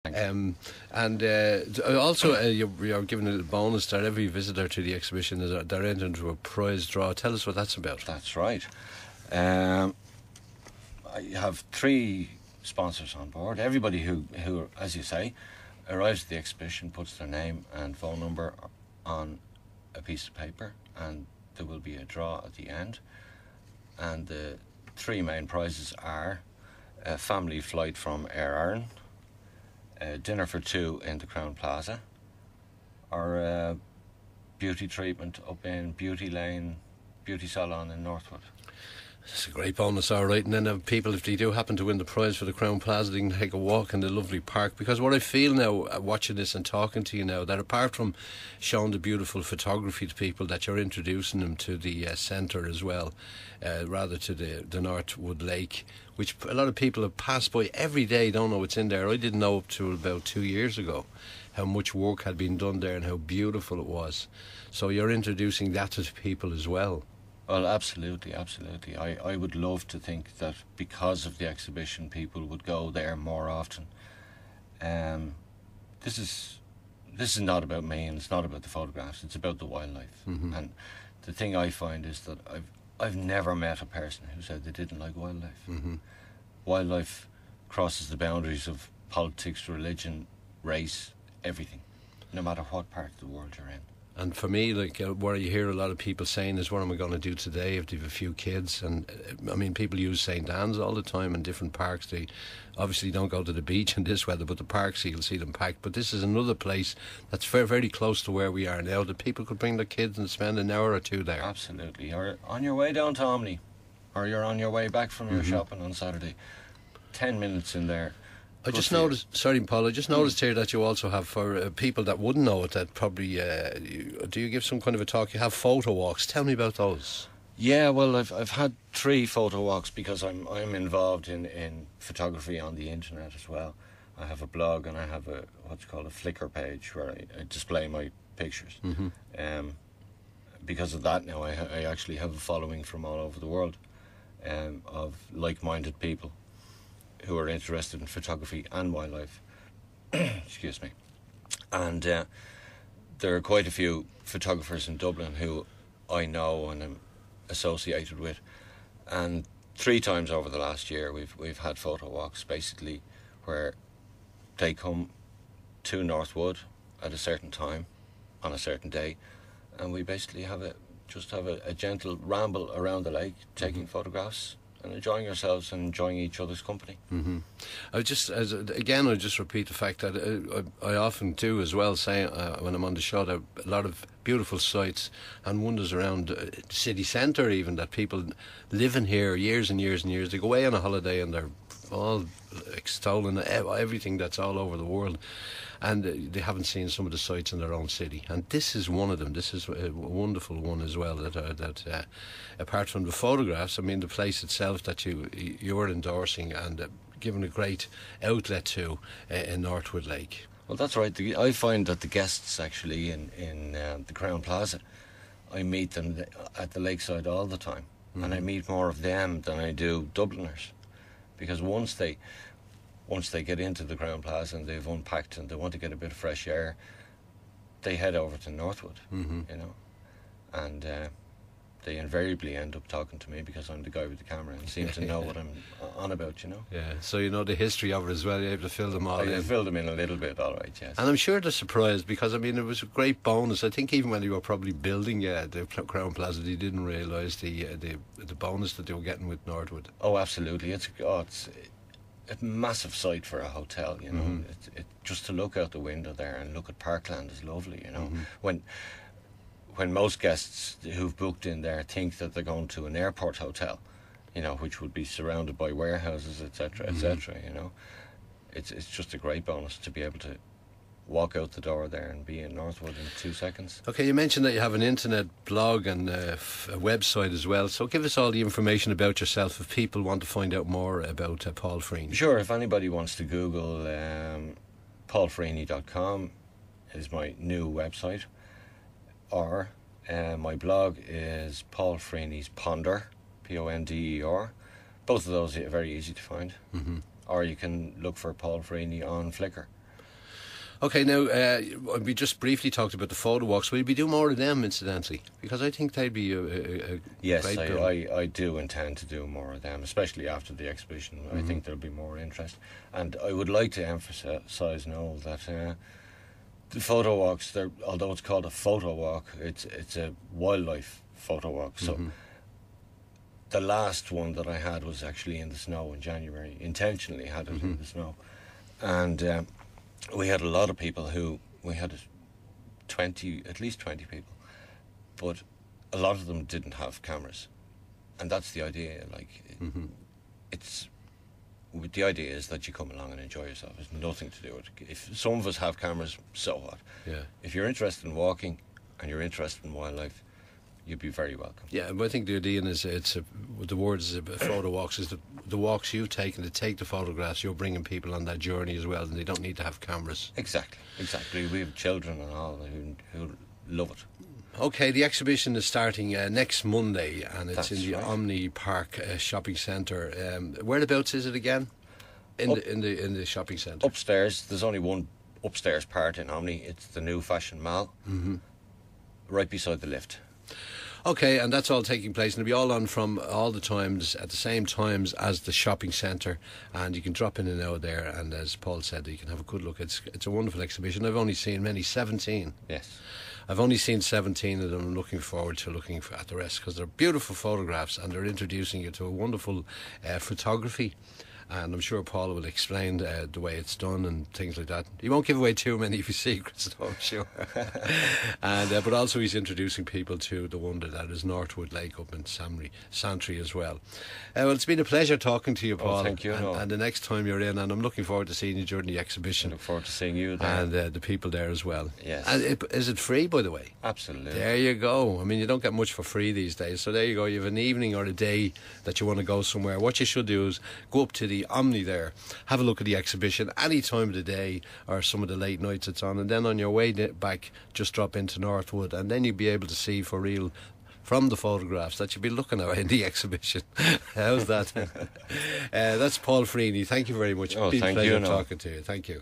And also, you're giving a little bonus that every visitor to the exhibition they're entered into a prize draw. Tell us what that's about. That's right. I have 3 sponsors on board. Everybody who, as you say, arrives at the exhibition puts their name and phone number on a piece of paper, and there will be a draw at the end. And the 3 main prizes are a family flight from Air Ireland, a dinner for 2 in the Crown Plaza, or a beauty treatment up in Beauty Lane Beauty Salon in Northwood. It's a great bonus, all right. And then people, if they do happen to win the prize for the Crown Plaza, they can take a walk in the lovely park. Because what I feel now, watching this and talking to you now, that apart from showing the beautiful photography to people, that you're introducing them to the centre as well, rather to the Northwood Lake, which a lot of people have passed by every day, don't know what's in there. I didn't know up to about 2 years ago how much work had been done there and how beautiful it was. So you're introducing that to people as well. Well, absolutely. I would love to think that because of the exhibition, people would go there more often. This is not about me, and it's not about the photographs. It's about the wildlife. Mm-hmm. And the thing I find is that I've never met a person who said they didn't like wildlife. Mm-hmm. Wildlife crosses the boundaries of politics, religion, race, everything, no matter what part of the world you're in. And for me, like what you hear a lot of people saying is, what am I going to do today if they have a few kids? And I mean, people use St. Anne's all the time in different parks. They obviously don't go to the beach in this weather, but the parks, you'll see them packed. But this is another place that's very, very close to where we are now, that people could bring their kids and spend an hour or 2 there. Absolutely. You're on your way down to Omni, or you're on your way back from your shopping on Saturday. 10 minutes in there. I just noticed, sorry Paul, I just noticed here that you also have, for people that wouldn't know it, that probably, do you give some kind of a talk? You have photo walks. Tell me about those. Yeah, well, I've had 3 photo walks because I'm involved in photography on the internet as well. I have a blog and I have what's called a Flickr page where I display my pictures. Mm-hmm. Because of that now, I actually have a following from all over the world of like-minded people who are interested in photography and wildlife. Excuse me. And there are quite a few photographers in Dublin who I know and am associated with. And 3 times over the last year we've had photo walks, basically, where they come to Northwood at a certain time on a certain day, and we basically have a gentle ramble around the lake, taking photographs and enjoying ourselves and enjoying each other's company. Mm-hmm. I just repeat the fact that I often do as well, say when I'm on the show, there are a lot of beautiful sites and wonders around the city centre even, that people live in here years and years and years. They go away on a holiday and they're all extolling everything that's all over the world, and they haven't seen some of the sites in their own city, and this is one of them. This is a wonderful one as well, that apart from the photographs, I mean, the place itself that you're endorsing and giving a great outlet to in Northwood Lake. Well, that's right. I find that the guests actually in the Crown Plaza, I meet them at the lakeside all the time. Mm-hmm. And I meet more of them than I do Dubliners, because once they get into the Crown Plaza and they've unpacked and they want to get a bit of fresh air, they head over to Northwood, you know, and they invariably end up talking to me because I'm the guy with the camera and seem to know what I'm on about, you know. Yeah, so you know the history of it as well. You're able to fill them all in. I filled them in a little bit, all right, yes. And I'm sure they're surprised, because I mean, it was a great bonus. I think even when they were probably building the Crown Plaza, they didn't realise the bonus that they were getting with Northwood. Oh, absolutely. It's a massive site for a hotel, you know. Mm-hmm. It just to look out the window there and look at parkland is lovely, you know. Mm-hmm. When most guests who've booked in there think that they're going to an airport hotel, you know, which would be surrounded by warehouses, etc., etc., you know, it's just a great bonus to be able to walk out the door there and be in Northwood in 2 seconds. Okay, you mentioned that you have an internet blog and a website as well, so give us all the information about yourself if people want to find out more about Paul Freeney. Sure, if anybody wants to Google paulfreeney.com is my new website, or my blog is Paul Freeney's Ponder, Ponder. Both of those are very easy to find. Mm-hmm. Or you can look for Paul Freeney on Flickr. Okay, now we just briefly talked about the photo walks. Will you be doing more of them, incidentally? Because I think they'd be a Yes, great I do intend to do more of them, especially after the exhibition. I think there'll be more interest. And I would like to emphasise, Noel, that the photo walks, although it's called a photo walk, it's a wildlife photo walk. So the last one that I had was actually in the snow in January. Intentionally had it in the snow. And we had a lot of people we had at least 20 people, but a lot of them didn't have cameras, and that's the idea. The idea is that you come along and enjoy yourself. There's nothing to do with it. If some of us have cameras, so what? Yeah. If you're interested in walking and you're interested in wildlife, you'd be very welcome. Yeah, but I think the idea is the words of photo walks is the walks you've taken to take the photographs. You're bringing people on that journey as well, and they don't need to have cameras. Exactly. We have children and all who love it. Okay, the exhibition is starting next Monday, and it's That's in the right. Omni Park shopping centre. Whereabouts is it again? In the shopping centre. Upstairs, there's only one upstairs part in Omni. It's the New Fashion Mall, right beside the lift. Okay, and that's all taking place, and it'll be all on from all the times at the same times as the shopping centre, and you can drop in and out there, and as Paul said, you can have a good look. It's a wonderful exhibition. I've only seen 17. Yes. I've only seen 17 of them. I'm looking forward to looking at the rest, because they're beautiful photographs, and they're introducing you to a wonderful photography. And I'm sure Paul will explain the way it's done and things like that. He won't give away too many of his secrets, though, I'm sure. And but also he's introducing people to the wonder that is Northwood Lake up in Santry as well. Well, it's been a pleasure talking to you, Paul. Oh, thank you. And the next time you're in, and I'm looking forward to seeing you during the exhibition. I look forward to seeing you there. And the people there as well. Yes. And is it free, by the way? Absolutely. There you go. I mean, you don't get much for free these days. So there you go. You have an evening or a day that you want to go somewhere. What you should do is go up to the Omni there, have a look at the exhibition any time of the day or some of the late nights it's on, and then on your way back just drop into Northwood, and then you'll be able to see for real from the photographs that you'll be looking at in the exhibition. How's that? That's Paul Freeney. Thank you very much. Oh, It's been a thank pleasure you, Noel. talking to you. Thank you.